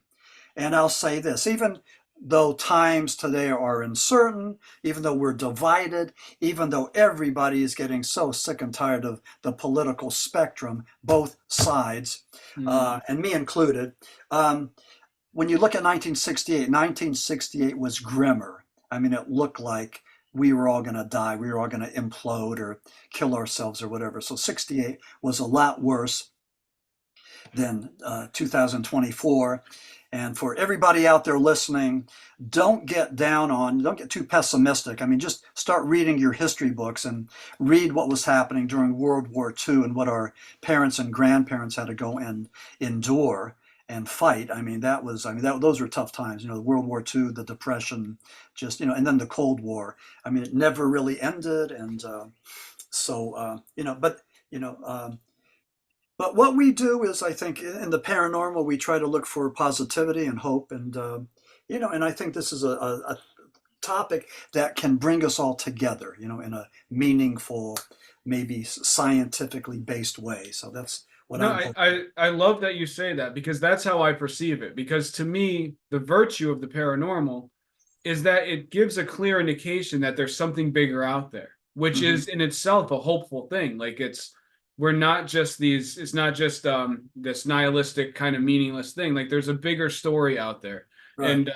And I'll say this, even though times today are uncertain, even though we're divided, even though everybody is getting so sick and tired of the political spectrum, both sides, Hmm. and me included, when you look at 1968 was grimmer. I mean, it looked like we were all going to die, we were all going to implode or kill ourselves or whatever. So 68 was a lot worse than 2024. And for everybody out there listening, don't get too pessimistic. I mean, just start reading your history books and read what was happening during World War II and what our parents and grandparents had to go and endure and fight. I mean, those were tough times. World War II, the Depression, just, and then the Cold War. I mean, it never really ended. And you know, um, but what we do is, I think, in the paranormal, we try to look for positivity and hope, and and I think this is a topic that can bring us all together, in a meaningful, maybe scientifically based way. So that's what No, I'm I, hoping. I I love that you say that because that's how I perceive it. Because to me, the virtue of the paranormal is that it gives a clear indication that there's something bigger out there, which Hmm. is in itself a hopeful thing. Like we're not just it's not just this nihilistic kind of meaningless thing. Like there's a bigger story out there. Right. And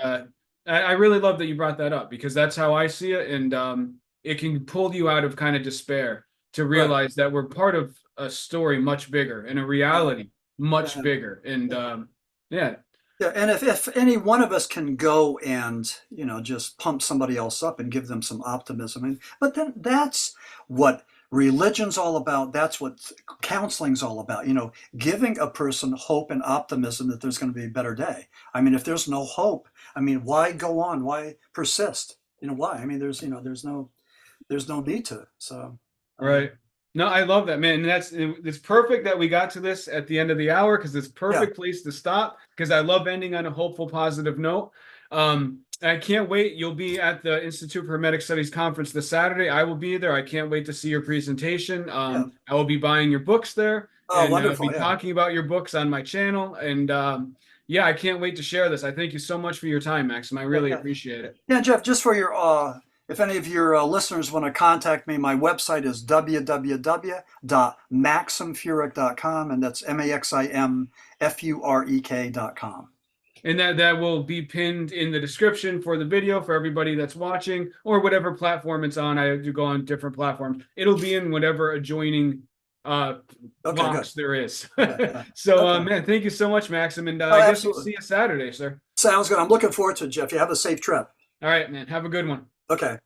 I really love that you brought that up because that's how I see it. And it can pull you out of kind of despair to Right. realize that we're part of a story much bigger and a Yeah. reality much And, bigger. And yeah. yeah, Yeah, and if any one of us can go and just pump somebody else up and give them some optimism, but then that's what religion's all about. That's what counseling's all about. Giving a person hope and optimism that there's going to be a better day. I mean, if there's no hope, I mean, why go on? Why persist? Why? I mean, there's no need to. So, right. No, I love that, man. And it's perfect that we got to this at the end of the hour because it's yeah, perfect place to stop because I love ending on a hopeful, positive note. I can't wait. You'll be at the Institute for Hermetic Studies conference this Saturday. I will be there. I can't wait to see your presentation. Yeah. I will be buying your books there, Oh, and wonderful. be Yeah. talking about your books on my channel. And yeah, I can't wait to share this. I thank you so much for your time, Maxim. I really Yeah. appreciate it. Yeah, Jeff, just for your, if any of your listeners want to contact me, my website is www.maximfurek.com, and that's MAXIMFUREK.com. And that will be pinned in the description for the video for everybody that's watching, or whatever platform it's on. I do go on different platforms. It'll be in whatever adjoining box there is. Yeah. So, Okay. man, thank you so much, Maxim. And Oh, I guess we'll absolutely. see you Saturday, sir. Sounds good. I'm looking forward to it, Jeff. You have a safe trip. All right, man. Have a good one. Okay.